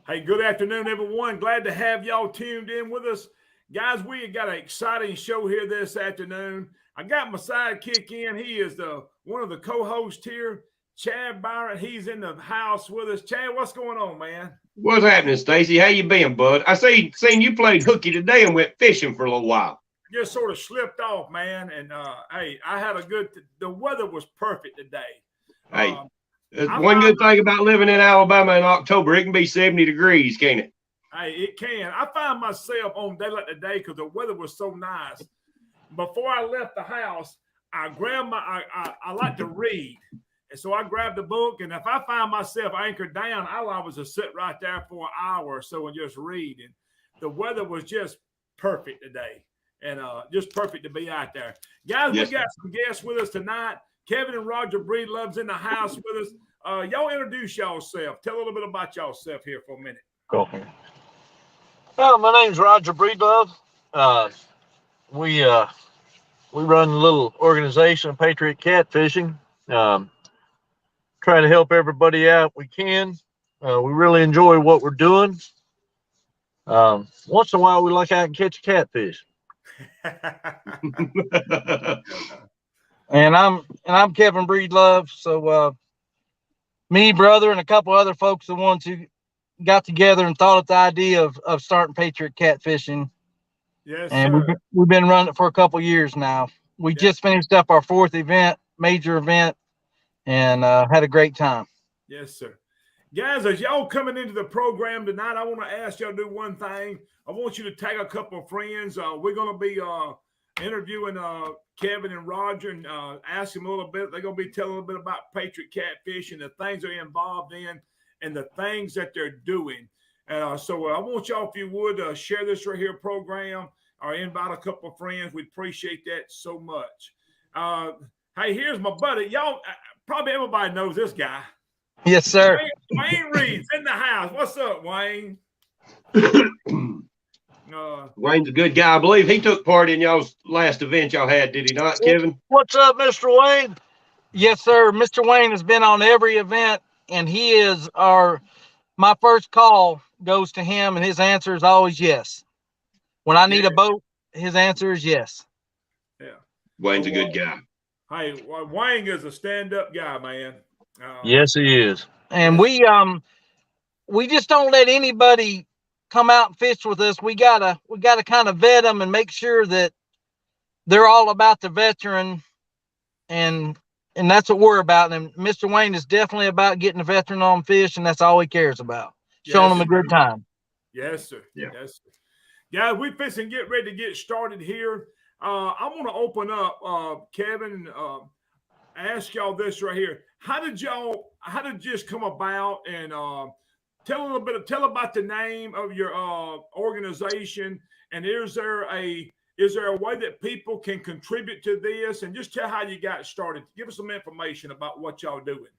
Hey, good afternoon, everyone. Glad to have y'all tuned in with us. Guys, we got an exciting show here this afternoon. I got my sidekick in. He is one of the co-hosts here, Chad Byron. He's in the house with us. Chad, what's going on, man? What's happening, Stacy? How you been, bud? I seen you played hooky today and went fishing for a little while. Just sort of slipped off, man. And hey, I had the weather was perfect today. Hey, one good thing about living in Alabama in October, it can be 70 degrees, can't it? Hey, it can. I find myself on day like today because the weather was so nice. Before I left the house, I grabbed I like to read. And so I grabbed the book, and if I find myself anchored down, I was to sit right there for an hour or so and just read. And the weather was just perfect today, and just perfect to be out there. Guys, yes, we got some guests with us tonight. Kevin and Roger Breedlove's in the house with us. Y'all introduce yourself. Tell a little bit about yourself here for a minute. Go. My name's Roger Breedlove. We run a little organization, Patriot CatFishing. Try to help everybody out we can. We really enjoy what we're doing. Once in a while, we look out and catch a catfish. And I'm Kevin Breedlove. So me, brother, and a couple other folks, the ones who got together and thought of the idea of starting Patriot CatFishing. Yes, and we've been running it for a couple years now. We just finished up our 4th event, major event, and had a great time. Yes, sir. Guys, as y'all coming into the program tonight, I want to ask y'all to do one thing. I want you to tag a couple of friends. We're going to be interviewing Kevin and Roger and ask them a little bit. They're going to be telling a little bit about Patriot CatFishing, the things they're involved in, and the things that they're doing. So I want y'all, if you would, share this right here program or invite a couple of friends. We'd appreciate that so much. Hey, here's my buddy. Y'all, probably everybody knows this guy. Yes, sir. Wayne Reed's in the house. What's up, Wayne? Wayne's a good guy. I believe he took part in y'all's last event y'all had, did he not, Kevin? What's up, Mr. Wayne? Yes, sir. Mr. Wayne has been on every event, and he is my first call goes to him, and his answer is always yes. When I need a boat, his answer is yes. Yeah. Wayne's a good guy. Hey, Wayne is a stand-up guy, man. Yes, he is. And we just don't let anybody come out and fish with us. We gotta kind of vet them and make sure that they're all about the veteran, and that's what we're about. And Mr. Wayne is definitely about getting the veteran on fish, and that's all he cares about. Showing them a good time. Yes, sir. Yeah. Yes, sir. Guys, we fixing to get ready to get started here. I want to open up, Kevin, ask y'all this right here. How did this come about? And tell about the name of your organization. And is there a way that people can contribute to this? And just tell how you got started. Give us some information about what y'all doing.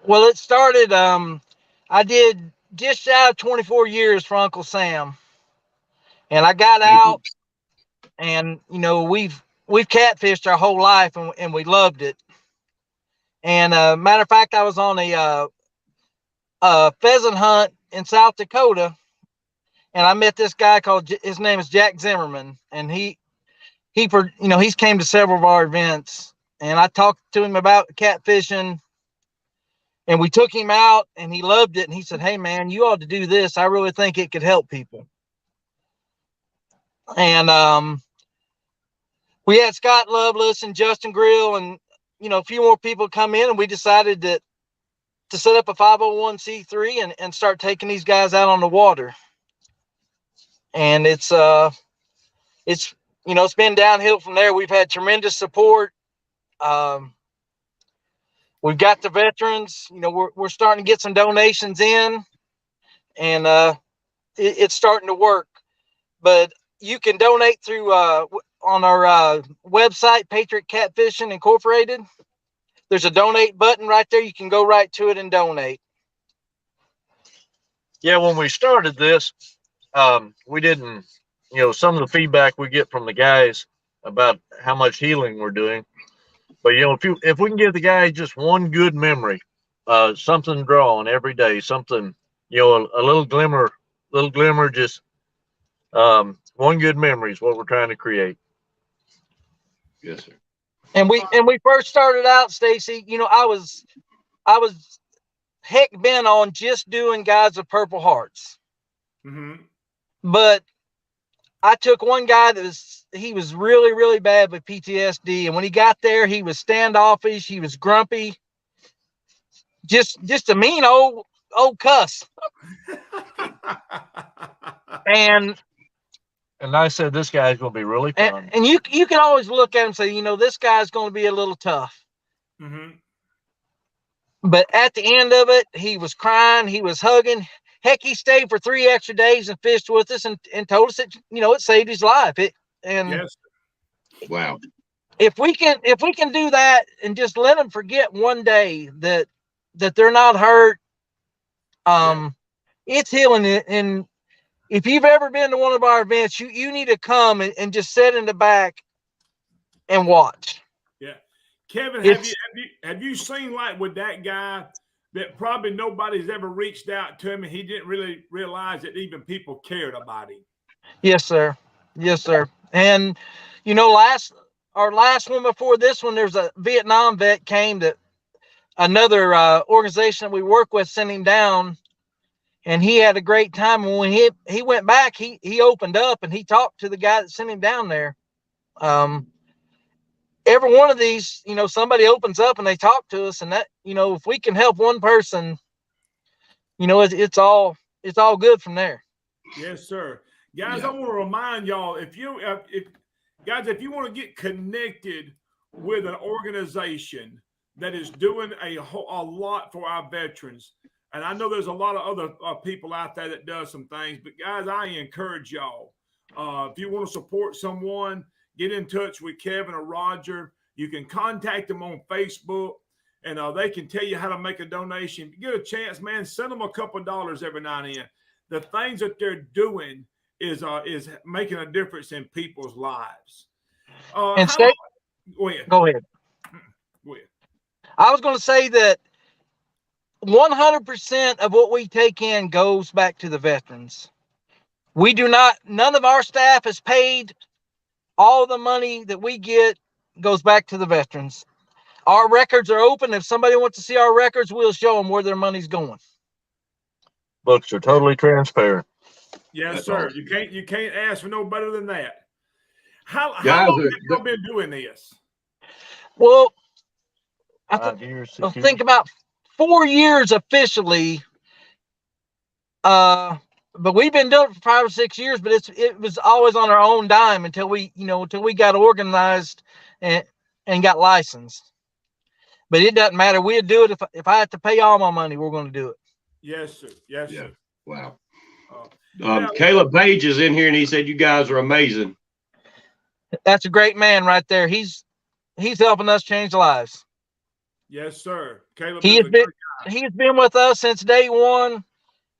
Well, it started. I did just shy of 24 years for Uncle Sam, and I got out, and we've catfished our whole life, and we loved it. And matter of fact, I was on a pheasant hunt in South Dakota, and I met this guy his name is Jack Zimmerman, and he's came to several of our events, and I talked to him about catfishing, and we took him out, and he loved it, and he said, "Hey man, you ought to do this. I really think it could help people." And we had Scott Lovelace and Justin Grill and a few more people come in, and we decided to set up a 501c3 and start taking these guys out on the water. And it's been downhill from there. We've had tremendous support. We've got the veterans. We're starting to get some donations in, and it's starting to work. But you can donate through on our website, Patriot CatFishing Incorporated. There's a donate button right there. You can go right to it and donate. Yeah, when we started this, we didn't, some of the feedback we get from the guys about how much healing we're doing. But, if we can give the guy just one good memory, something to draw on every day, something, you know, a little glimmer, just one good memory is what we're trying to create. Yes, sir. And we first started out, Stacy, you know, I was heck bent on just doing guys with Purple Hearts. Mm-hmm. But I took one guy he was really, really bad with PTSD. And when he got there, he was standoffish. He was grumpy. Just a mean old cuss. And I said, this guy's going to be really fun. And you can always look at him and say, you know, this guy's going to be a little tough. Mm-hmm. But at the end of it, he was crying. He was hugging. Heck, he stayed for 3 extra days and fished with us and told us that, you know, it saved his life. Yes. Wow. If we can do that and just let them forget one day that they're not hurt, it's healing. And if you've ever been to one of our events, you need to come and just sit in the back and watch. Yeah. Kevin, have you seen, like, with that guy that probably nobody's ever reached out to him and he didn't really realize that even people cared about him? Yes, sir. Yes, sir. And, you know, our last one before this one, there's a Vietnam vet came that another organization that we work with sent him down, and he had a great time. And when he went back, he opened up and he talked to the guy that sent him down there. Every one of these, you know, somebody opens up and they talk to us, and that, you know, if we can help one person, you know, it's all good from there. Yes, sir. Guys, I want to remind y'all, if you want to get connected with an organization that is doing a lot for our veterans, and I know there's a lot of other people out there that does some things, but guys, I encourage y'all, if you want to support someone, get in touch with Kevin or Roger. You can contact them on Facebook, and they can tell you how to make a donation. If you get a chance, man, send them a couple of dollars every now and then. The things that they're doing is making a difference in people's lives. Go ahead. Go ahead. I was going to say that 100% of what we take in goes back to the veterans. None of our staff is paid. All the money that we get goes back to the veterans. Our records are open. If somebody wants to see our records, we'll show them where their money's going. Books are totally transparent. Yes, That's sir. awesome. You can't ask for no better than that. How long have you been doing this? Well, I think about 4 years officially. But we've been doing it for 5 or 6 years, but it was always on our own dime until we got organized and got licensed. But it doesn't matter. We'd do it if I have to pay all my money, we're going to do it. Yes, sir. Yes, sir. Wow. Caleb Page is in here, and he said you guys are amazing. That's a great man right there. He's helping us change lives. Yes, sir. Caleb, he's been with us since day one.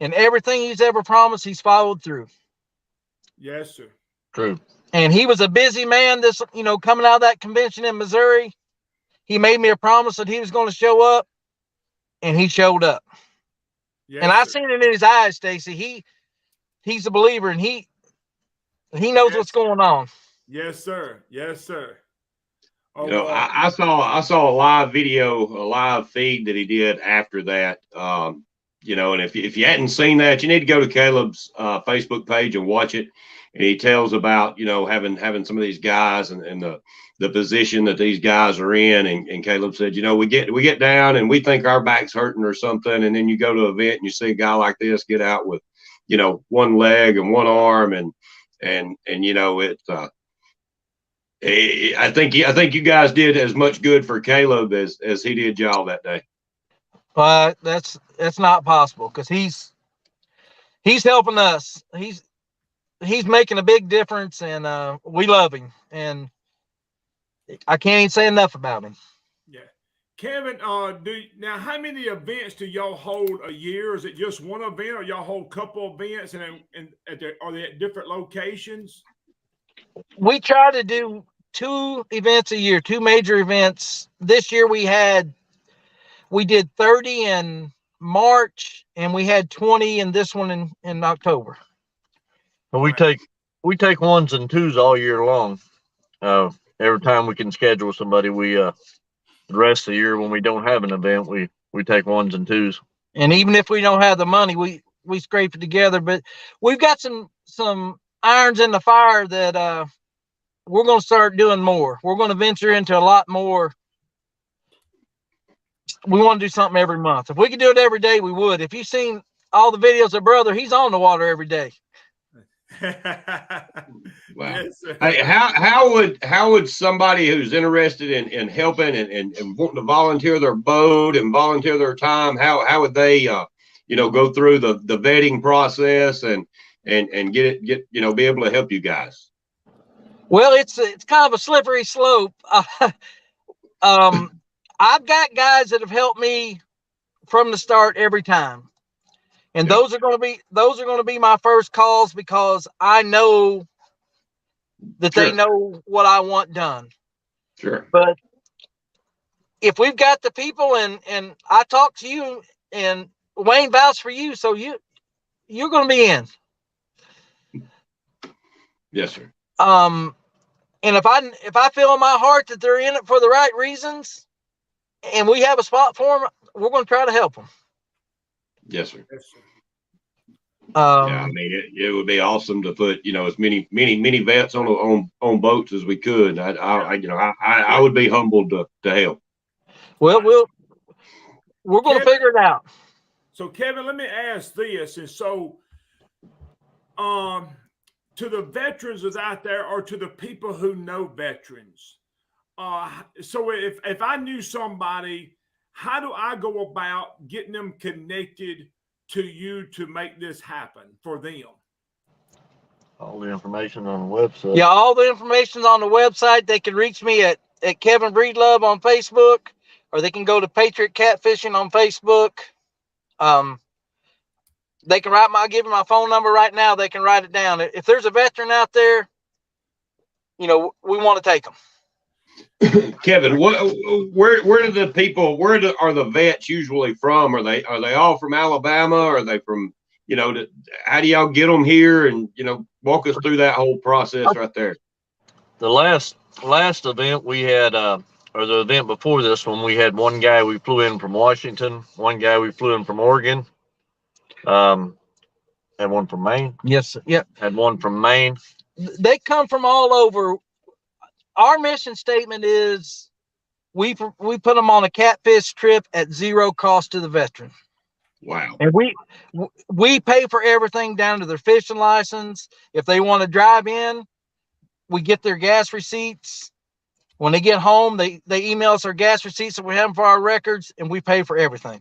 And everything he's ever promised, he's followed through. Yes, sir. True. And he was a busy man. Coming out of that convention in Missouri, he made me a promise that he was going to show up, and he showed up. Yes, and I seen it in his eyes, Stacy. He's a believer, and he knows what's going on. Yes, sir. Yes, sir. Oh, I saw a live video, a live feed that he did after that. And if you hadn't seen that, you need to go to Caleb's Facebook page and watch it. And he tells about, having some of these guys and the position that these guys are in. And Caleb said, we get down and we think our back's hurting or something. And then you go to an event and you see a guy like this get out with, one leg and one arm. I think you guys did as much good for Caleb as he did y'all that day. But that's not possible because he's helping us. He's making a big difference, and we love him. And I can't even say enough about him. Yeah, Kevin. Now how many events do y'all hold a year? Is it just one event, or y'all hold a couple events, and are they at different locations? We try to do 2 events a year, 2 major events. This year we did 30 in March, and we had 20 in this one in October. And we take ones and twos all year long. Every time we can schedule somebody, the rest of the year when we don't have an event, we take ones and twos. And even if we don't have the money, we scrape it together. But we've got some irons in the fire that we're going to start doing more. We're going to venture into a lot more. We want to do something every month. If we could do it every day, we would. If you've seen all the videos of brother, he's on the water every day. Wow. Yes, hey, how would somebody who's interested in helping and wanting to volunteer their boat and volunteer their time, how would they go through the vetting process and get be able to help you guys? Well, it's kind of a slippery slope. I've got guys that have helped me from the start every time. And yep. those are going to be my first calls, because I know that sure. They know what I want done. Sure. But if we've got the people and I talk to you and Wayne vouched for you, so you're going to be in. Yes, sir. And if I feel in my heart that they're in it for the right reasons, and we have a spot for them, we're going to try to help them. Yes, sir. Yes, sir. Yeah, I mean, it would be awesome to put as many vets on boats as we could. I would be humbled to help. Well, we're going to figure it out. So, Kevin, let me ask this, and so, to the veterans that's out there, or to the people who know veterans. So if I knew somebody, how do I go about getting them connected to you to make this happen for them? All the information on the website. Yeah, all the information's on the website. They can reach me at Kevin Breedlove on Facebook, or they can go to Patriot CatFishing on Facebook. They can I'll give them my phone number right now. They can write it down. If there's a veteran out there, we want to take them. Kevin, where do the people, are the vets usually from? Are they all from Alabama? Are they from, how do y'all get them here? And, walk us through that whole process right there. The last event we had, or the event before this one, we had one guy we flew in from Washington, one guy we flew in from Oregon, had one from Maine. Yes. Yep. Had one from Maine. They come from all over. Our mission statement is we put them on a catfish trip at zero cost to the veteran. Wow. And we pay for everything down to their fishing license. If they want to drive in, we get their gas receipts. When they get home, they email us our gas receipts that we have them for our records, and we pay for everything.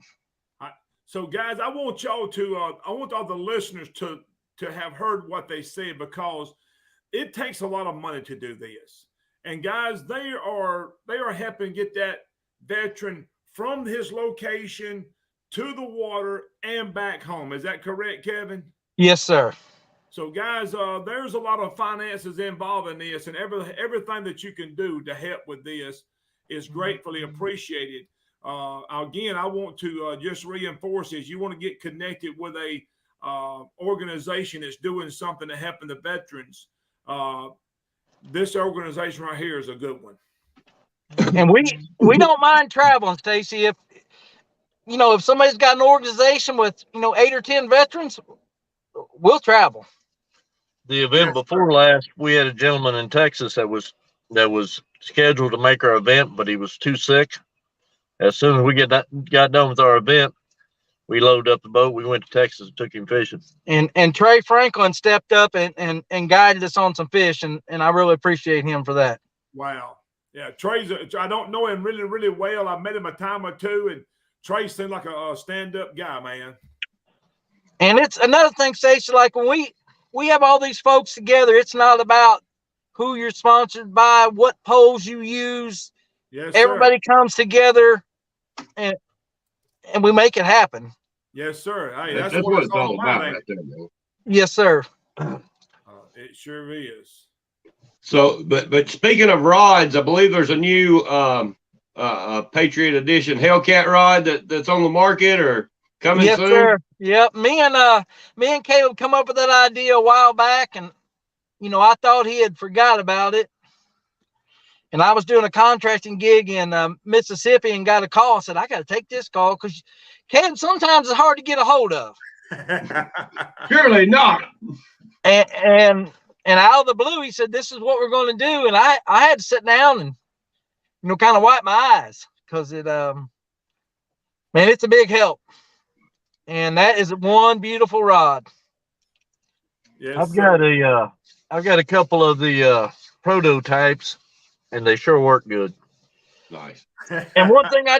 So, guys, I want y'all to I want all the listeners to have heard what they said, because it takes a lot of money to do this. And guys, they are helping get that veteran from his location to the water and back home. Is that correct, Kevin? Yes, sir. So, guys, there's a lot of finances involved in this, and everything that you can do to help with this is gratefully appreciated. Again, I want to just reinforce this. You want to get connected with a organization that's doing something to help the veterans. This organization right here is a good one. And we don't mind traveling, Stacy. If somebody's got an organization with 8 or 10 veterans, we'll travel. The event before last, we had a gentleman in Texas that was scheduled to make our event, but he was too sick. As soon as we got done with our event, we loaded up the boat. We went to Texas and took him fishing. And Trey Franklin stepped up and guided us on some fish, and I really appreciate him for that. Wow. Yeah, I don't know him really, really well. I met him a time or two, and Trey seemed like a stand-up guy, man. And it's another thing, Stacey, like when we have all these folks together, it's not about who you're sponsored by, what poles you use. Yes, everybody comes together and we make it happen. Yes, sir. Hey, that's what it's all about right there, man. Yes, sir. It sure is. So, but speaking of rods, I believe there's a new Patriot Edition Hellcat rod that's on the market, or coming yes, soon? sir. Yep. Me and Caleb come up with that idea a while back, and I thought he had forgot about it. And I was doing a contracting gig in Mississippi and got a call. I said, I got to take this call because Caleb sometimes it's hard to get a hold of. Surely not. And out of the blue, he said, this is what we're going to do. And I had to sit down and, kind of wipe my eyes because man, it's a big help. And that is one beautiful rod. Yes, I've got a couple of the prototypes, and they sure work good. Nice. And one thing I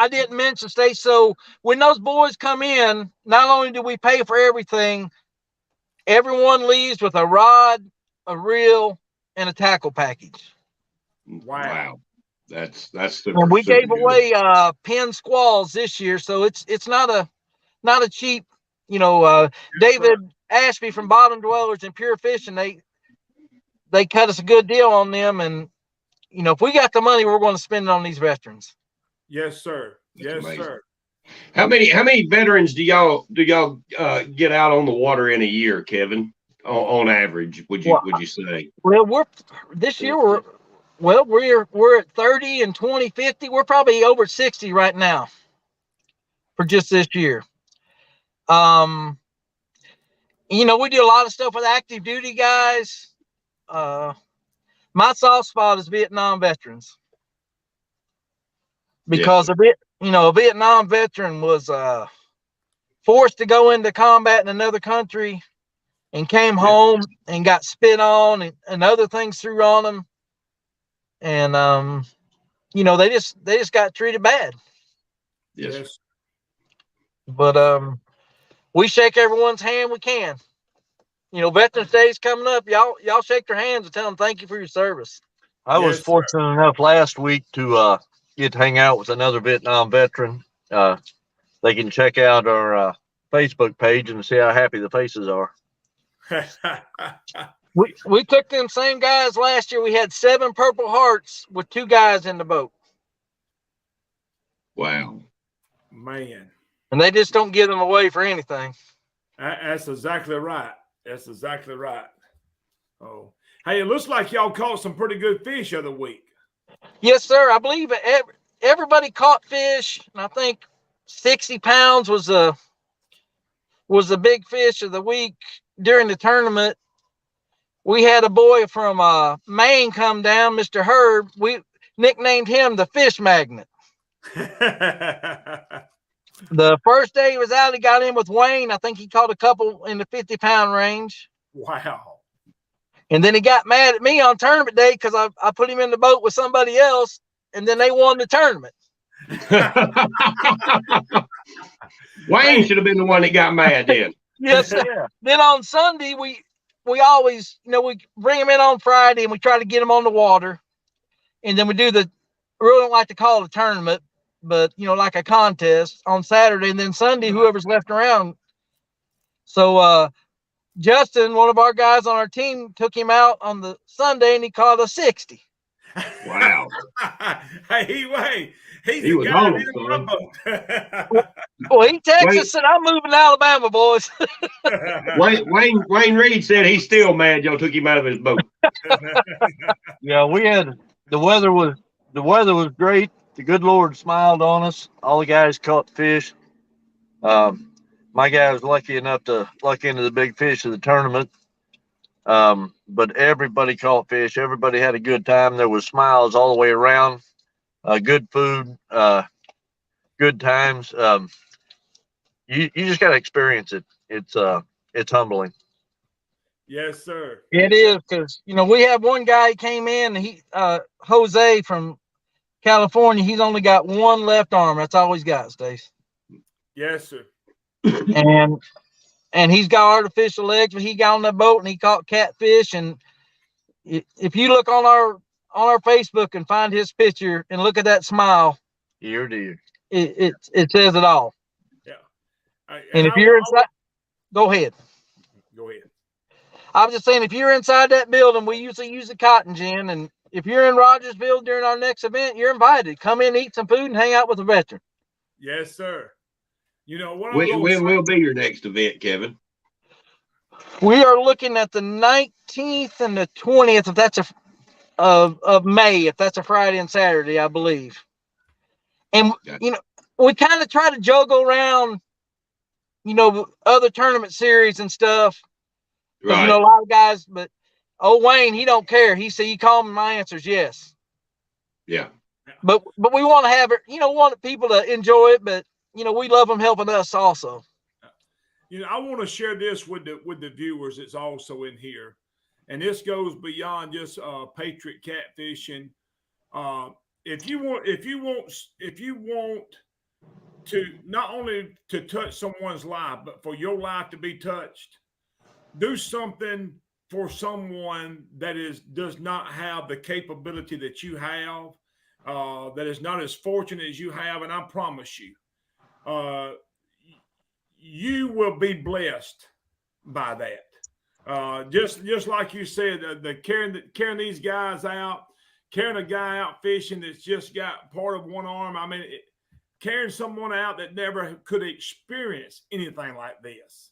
didn't mention, Stacey. So when those boys come in, not only do we pay for everything, everyone leaves with a rod, a reel, and a tackle package. Wow. That's super. And we super gave good. away pin squalls this year, so it's not a cheap. David Ashby from Bottom Dwellers and Pure Fishing, they cut us a good deal on them, and if we got the money, we're going to spend it on these veterans. Yes, sir. That's Yes, amazing. sir. How many veterans do y'all get out on the water in a year, Kevin? On average, would you say? Well, this year we're at 30 and 2050. We're probably over 60 right now for just this year. We do a lot of stuff with active duty guys. My soft spot is Vietnam veterans because a Vietnam veteran was forced to go into combat in another country and came home and got spit on and other things threw on them. And, they just got treated bad. Yes. But, we shake everyone's hand we can. Veterans Day is coming up. Y'all shake their hands and tell them thank you for your service. I was fortunate enough last week to get to hang out with another Vietnam veteran. They can check out our Facebook page and see how happy the faces are. We took them same guys last year. We had 7 Purple Hearts with 2 guys in the boat. Wow. Man. And they just don't give them away for anything. That's exactly right. That's exactly right. Oh, hey, it looks like y'all caught some pretty good fish the other week. Yes, sir. I believe everybody caught fish. And I think 60 pounds was the big fish of the week during the tournament. We had a boy from Maine come down, Mr. Herb. We nicknamed him the Fish Magnet. The first day he was out, he got in with Wayne. I think he caught a couple in the 50-pound range. Wow. And then he got mad at me on tournament day because I put him in the boat with somebody else, and then they won the tournament. Wayne should have been the one that got mad then. Yes, sir. Then on Sunday, we always, we bring him in on Friday and we try to get him on the water. And then we do we really don't like to call it a tournament, but, like a contest on Saturday. And then Sunday, whoever's left around. So Justin, one of our guys on our team, took him out on the Sunday and he caught a 60. Wow. Hey, he was guy on it, Well, he texted us and I'm moving to Alabama, boys. Wayne Reed said he's still mad y'all took him out of his boat. Yeah, we had the weather was great. The good Lord smiled on us. All the guys caught fish. My guy was lucky enough to luck into the big fish of the tournament. But everybody caught fish. Everybody had a good time. There was smiles all the way around. Good food, good times. You just got to experience it. It's humbling. Yes, sir. It is because we have one guy came in. He Jose from California. He's only got one left arm. That's all he's got, Stace. Yes, sir. And he's got artificial legs, but he got on the boat and he caught catfish. And if you look on our Facebook and find his picture and look at that smile, Ear to ear. It says it all. Yeah. And if you're inside, go ahead. Go ahead. I was just saying, if you're inside that building, we usually use the cotton gin. And if you're in Rogersville during our next event, you're invited. Come in, eat some food, and hang out with a veteran. Yes, sir. You know what? When will be your next event, Kevin? We are looking at the 19th and the 20th, if that's of May, if that's a Friday and Saturday, I believe. And you know, we kind of try to juggle around, you know, other tournament series and stuff. Right. You know, a lot of guys, but Wayne, he don't care. He said, "You call me, my answer's yes." Yeah. But we want to have it, you know, want people to enjoy it, but you know, we love them helping us also. You know, I want to share this with the viewers that's also in here, and this goes beyond just Patriot catfishing. If you want to not only to touch someone's life, but for your life to be touched, do something for someone that does not have the capability that you have, that is not as fortunate as you have, and I promise you, you will be blessed by that. Just like you said, the carrying these guys out, carrying a guy out fishing that's just got part of one arm. I mean, carrying someone out that never could experience anything like this.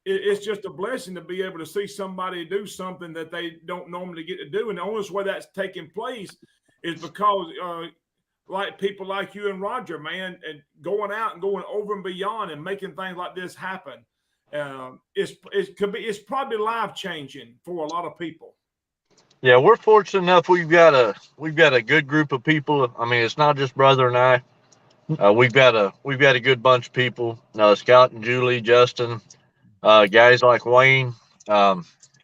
It's just a blessing to be able to see somebody do something that they don't normally get to do. And the only way that's taking place is because like people like you and Roger, man, and going out and going over and beyond and making things like this happen. It's probably life changing for a lot of people. Yeah, we're fortunate enough. We've got a good group of people. I mean, it's not just brother and I. We've got a good bunch of people. Scott and Julie, Justin, guys like Wayne.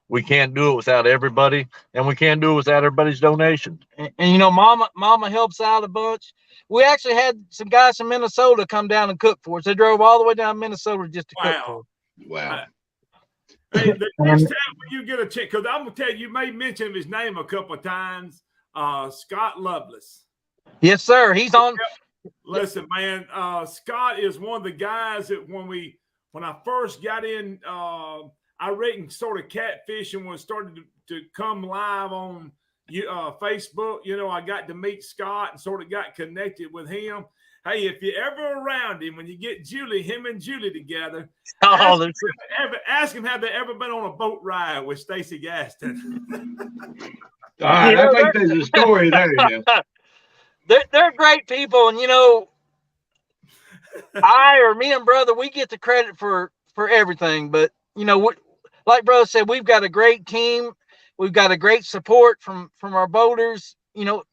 We can't do it without everybody, and we can't do it without everybody's donation. And you know, Mama helps out a bunch. We actually had some guys from Minnesota come down and cook for us. They drove all the way down to Minnesota just to cook for us. Wow. Hey, the next time when you get a chance, because I'm gonna tell you may mention his name a couple of times. Scott Lovelace. Yes, sir. He's on. Listen, man, Scott is one of the guys that when I first got in, I reckon sort of catfishing when it started to come live on Facebook. You know, I got to meet Scott and sort of got connected with him. Hey, if you're ever around him, when you get him and Julie together, ask him have they ever been on a boat ride with Stacey Gaston. All right, I think there's a story there. Yeah. They're great people, and you know, me and brother, we get the credit for everything. But you know, like brother said, we've got a great team. We've got a great support from our boaters. You know,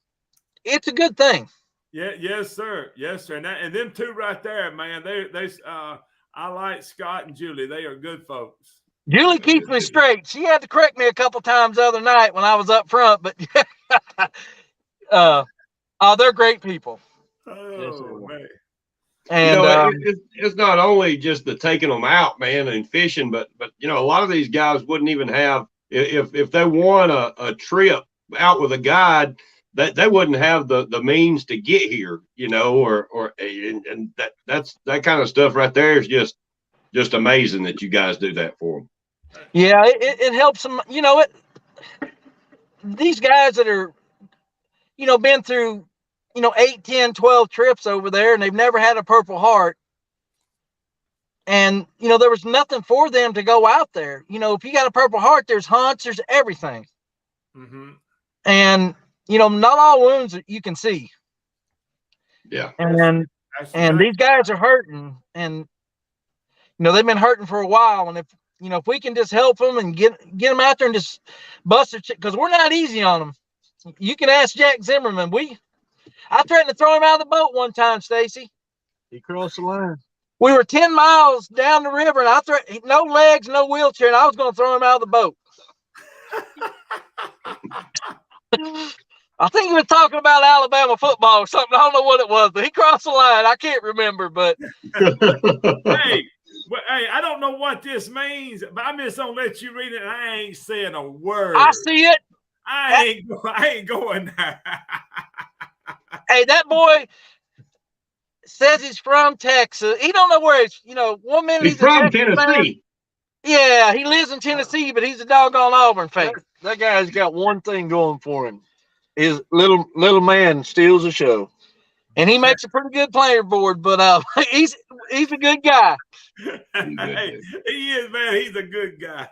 it's a good thing. Yeah, yes, sir. And them two right there, man. I like Scott and Julie. They are good folks. Julie keeps me straight. She had to correct me a couple times the other night when I was up front, but they're great people. Oh, man. And you know, it's not only just the taking them out, man, and fishing, but you know, a lot of these guys wouldn't even have if they won a trip out with a guide, that they wouldn't have the means to get here, you know, and that's that kind of stuff right there is just amazing that you guys do that for them. Yeah, it helps them. You know, these guys that are, you know, been through, you know, 8, 10, 12 trips over there, and they've never had a Purple Heart. And, you know, there was nothing for them to go out there. You know, if you got a Purple Heart, there's hunts, there's everything. Mm-hmm. And, you know, not all wounds you can see. Yeah. And these guys are hurting, and, you know, they've been hurting for a while. And if we can just help them and get them out there and just bust their because we're not easy on them. You can ask Jack Zimmerman. I threatened to throw him out of the boat one time, Stacy. He crossed the line. We were 10 miles down the river, and I threatened no legs, no wheelchair, and I was going to throw him out of the boat. I think he was talking about Alabama football or something. I don't know what it was, but he crossed the line. I can't remember, but hey, I don't know what this means, but I'm just gonna let you read it. And I ain't saying a word. I see it. I ain't going there. Hey, that boy says he's from Texas. He don't know where he's. You know, 1 minute he's from Tennessee. Yeah, he lives in Tennessee, but he's a doggone Auburn fan. That guy's got one thing going for him. His little man steals the show. And he makes a pretty good player board, but he's a good guy. Hey, he is, man. He's a good guy.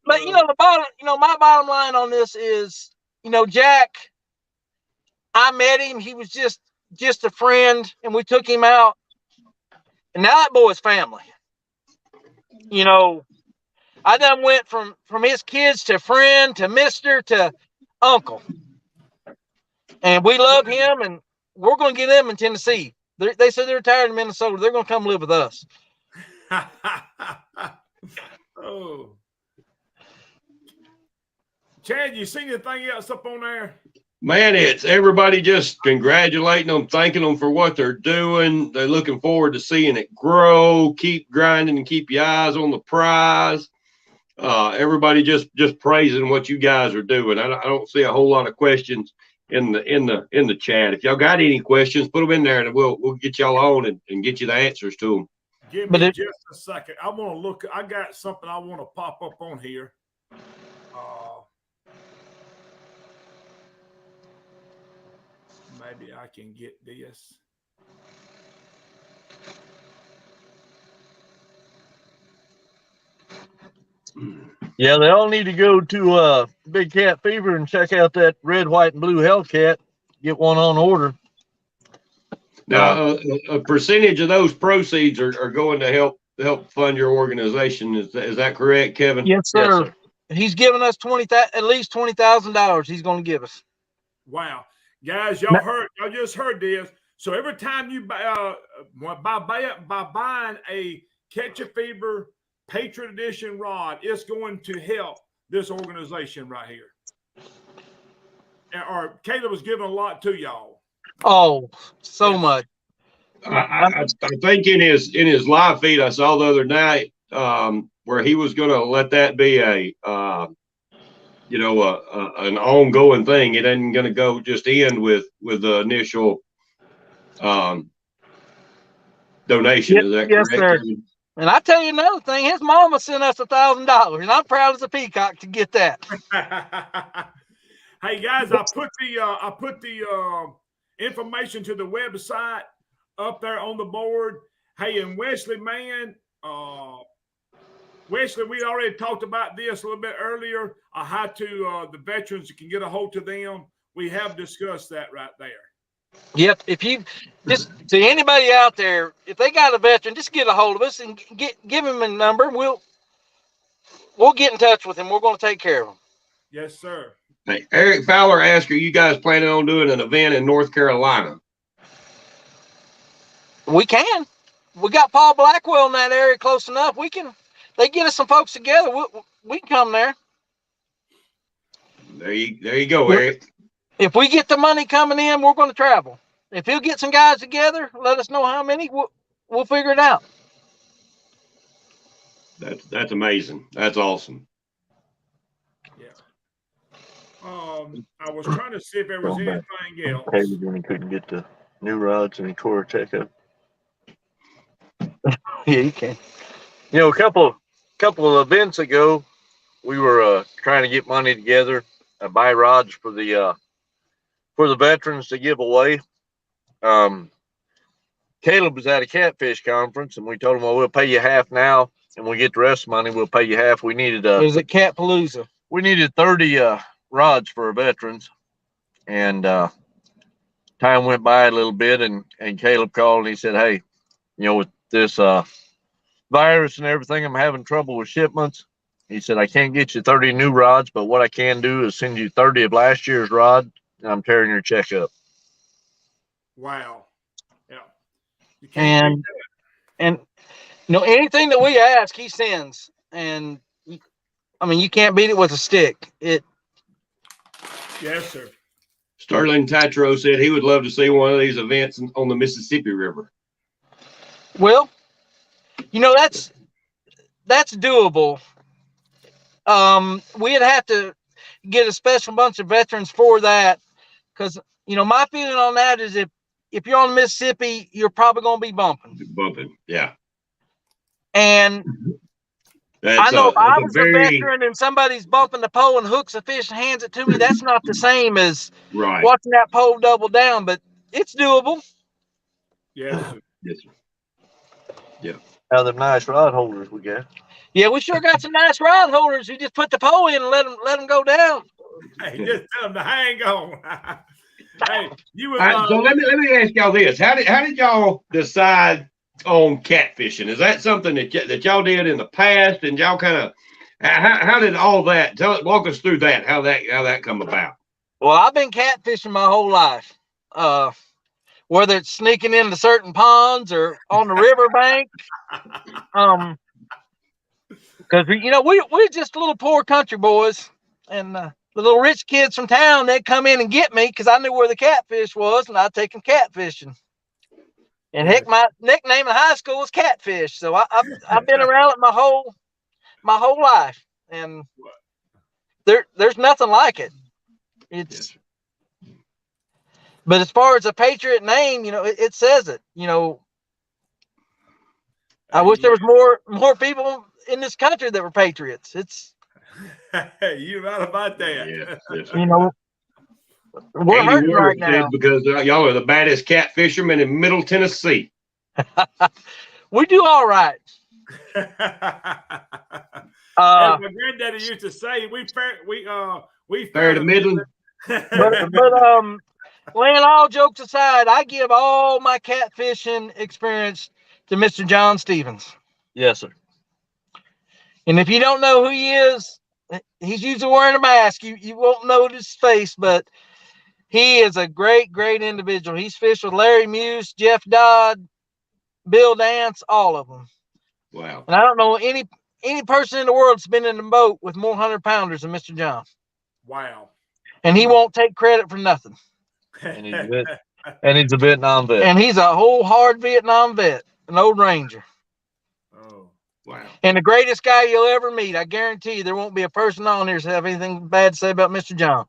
But my bottom line on this is, Jack, I met him. He was just a friend, and we took him out. And now that boy's family. I done went from his kids to friend to mister to uncle. And we love him, and we're going to get them in Tennessee. They said they're retired in Minnesota. They're going to come live with us. Oh. Chad, you seen anything else up on there? Man, it's everybody just congratulating them, thanking them for what they're doing. They're looking forward to seeing it grow. Keep grinding and keep your eyes on the prize. Everybody just praising what you guys are doing. I don't see a whole lot of questions in the chat. If y'all got any questions, put them in there, and we'll get y'all on and get you the answers to them. Give me just a second. I want to look. I got something I want to pop up on here. Maybe I can get this. Yeah, they all need to go to Big Cat Fever and check out that red, white, and blue Hellcat. Get one on order. Now, a percentage of those proceeds are going to help fund your organization. Is that correct, Kevin? Yes, sir. Yes, sir. He's giving us at least $20,000. He's going to give us. Wow, guys, y'all just heard this. So every time you buy buying a Catch a Fever Patriot Edition rod, it's going to help this organization right here. Or Caleb was giving a lot to y'all. Oh, so much. I think in his live feed I saw the other night where he was going to let that be an ongoing thing. It ain't going to go just end with the initial donation. Is that correct? Sir. And I tell you another thing, his mama sent us $1,000, and I'm proud as a peacock to get that. Hey guys, I put the information to the website up there on the board. Hey, and Wesley, man, Wesley, we already talked about this a little bit earlier. How to the veterans can get a hold of them. We have discussed that right there. Yep. If you just to anybody out there, if they got a veteran, just get a hold of us and give him a number. We'll get in touch with him. We're going to take care of him. Yes, sir. Hey, Eric Fowler asked, are you guys planning on doing an event in North Carolina? We can. We got Paul Blackwell in that area close enough. They get us some folks together. We can come there. There you go, Eric. If we get the money coming in, we're going to travel. If he'll get some guys together, let us know how many. We'll figure it out. That's amazing. That's awesome. Yeah. I was trying to see if there was anything else. When he couldn't get the new rods and the core checkup. Yeah, you can. A couple of events ago, we were trying to get money together, buy rods for the veterans to give away. Caleb was at a catfish conference, and we told him, well, we'll pay you half now, and we get the rest of the money, we'll pay you half. We needed it was at Catpalooza. We needed 30 rods for our veterans, and time went by a little bit, and Caleb called and he said, hey, with this virus and everything, I'm having trouble with shipments. He said, I can't get you 30 new rods, but what I can do is send you 30 of last year's rod, and I'm tearing your check up. Wow. Yeah. You can't and anything that we ask, he sends. And you can't beat it with a stick. Yes, sir. Sterling Tatro said he would love to see one of these events on the Mississippi River. Well, that's doable. We'd have to get a special bunch of veterans for that, because my feeling on that is if you're on Mississippi, you're probably going to be bumping. Yeah. And I know if I was a veteran and somebody's bumping the pole and hooks a fish and hands it to me, that's not the same as watching that pole double down. But it's doable. Yes, sir. Yes, sir. Yeah. Now them nice rod holders we got. Yeah, we sure got some nice rod holders. You just put the pole in and let them go down. Hey, just tell them to hang on. Hey, you were. So let me ask y'all this: How did y'all decide on catfishing? Is that something that y'all did in the past, and y'all kind of how did all that? Walk us through that. How that come about? Well, I've been catfishing my whole life. Whether it's sneaking into certain ponds or on the riverbank. Because we're just little poor country boys, and the little rich kids from town, they'd come in and get me because I knew where the catfish was, and I'd take them catfishing. And heck, my nickname in high school was Catfish. So I've been around it my whole life, and there's nothing like it. It's. But as far as a Patriot name, it says it. I wish there was more people in this country that were patriots. You're right about that. Yes, yes, we're hurting right now because y'all are the baddest cat fishermen in Middle Tennessee. We do all right. As my granddaddy used to say, we fair to middle. but laying all jokes aside, I give all my catfishing experience to Mr. John Stevens. Yes, sir. And if you don't know who he is, he's usually wearing a mask. You won't know his face, but he is a great, great individual. He's fished with Larry Muse, Jeff Dodd, Bill Dance, all of them. Wow. And I don't know any person in the world that's been in a boat with more 100-pounders than Mr. John. Wow. And he won't take credit for nothing. And he's a Vietnam vet. And he's a whole hard Vietnam vet, an old Ranger. Oh, wow. And the greatest guy you'll ever meet. I guarantee you there won't be a person on here that have anything bad to say about Mr. John.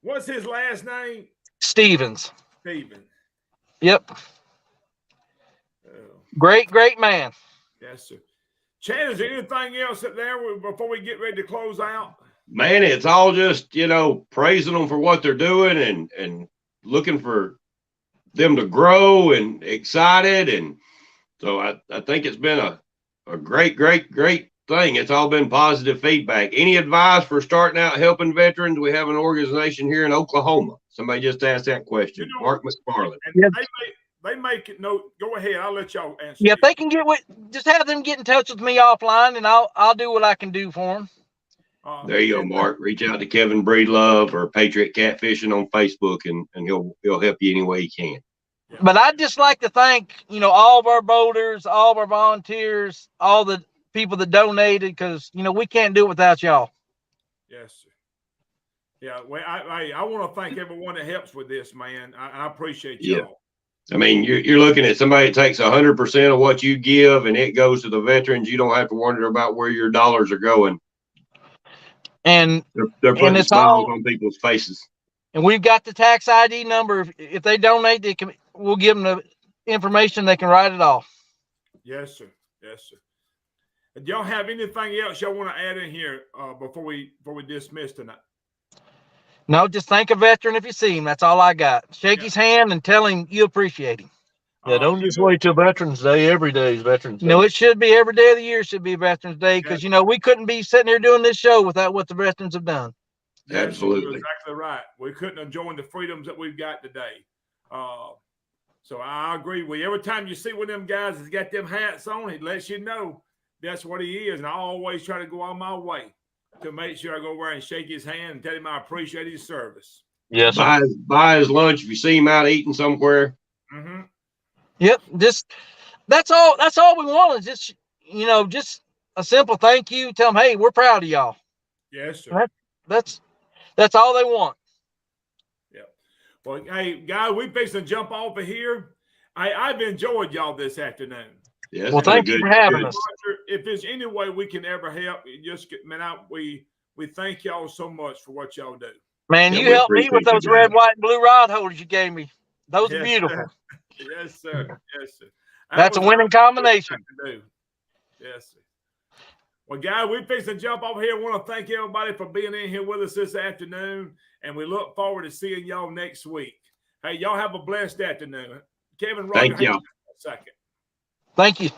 What's his last name? Stevens. Steven. Yep. Great, great man. Yes, sir. Chad, is there anything else up there before we get ready to close out? Man, it's all just, praising them for what they're doing and looking for them to grow and excited. And so I think it's been a great, great, great thing. It's all been positive feedback. Any advice for starting out helping veterans? We have an organization here in Oklahoma. Somebody just asked that question. Mark McFarland. Yep. They make it. No, go ahead. I'll let y'all answer. Yeah, if they can just have them get in touch with me offline, and I'll do what I can do for them. There you go, Mark. Reach out to Kevin Breedlove or Patriot CatFishing on Facebook, and he'll help you any way he can. But I'd just like to thank, all of our boaters, all of our volunteers, all the people that donated, because, we can't do it without y'all. Yes, sir. Yeah, well, I want to thank everyone that helps with this, man. I appreciate y'all. Yeah. I mean, you're looking at somebody that takes 100% of what you give, and it goes to the veterans. You don't have to wonder about where your dollars are going. And they're putting smiles on people's faces. And we've got the tax ID number. If they donate, we'll give them the information. They can write it off. Yes, sir. Yes, sir. Do y'all have anything else y'all want to add in here before we dismiss tonight? No, just thank a veteran if you see him. That's all I got. Shake his hand and tell him you appreciate him. Yeah, don't just wait till Veterans Day. Every day is Veterans Day. No, it should be every day of the year should be Veterans Day because, we couldn't be sitting here doing this show without what the veterans have done. Absolutely. You're exactly right. We couldn't enjoy the freedoms that we've got today. So I agree with you. Every time you see one of them guys that's got them hats on, it lets you know that's what he is. And I always try to go on my way to make sure I go over and shake his hand and tell him I appreciate his service. Yes. Buy his lunch if you see him out eating somewhere. Mm-hmm. Yep. That's all we want is just, just a simple thank you. Tell them, hey, we're proud of y'all. Yes, sir. That's all they want. Yeah. Well, hey, guys, we fixing to jump off of here. I've enjoyed y'all this afternoon. Yes. Well, thank you for having us. If there's any way we can ever help, we thank y'all so much for what y'all do. Man, you helped me with those red, white, and blue rod holders you gave me. Those are beautiful. Sir. Yes, sir. Yes, sir. That's a winning combination. Yes, sir. Well, guys, we're fixing to jump over here. I want to thank everybody for being in here with us this afternoon, and we look forward to seeing y'all next week. Hey, y'all have a blessed afternoon. Kevin, Roger, thank you. Second. Thank you.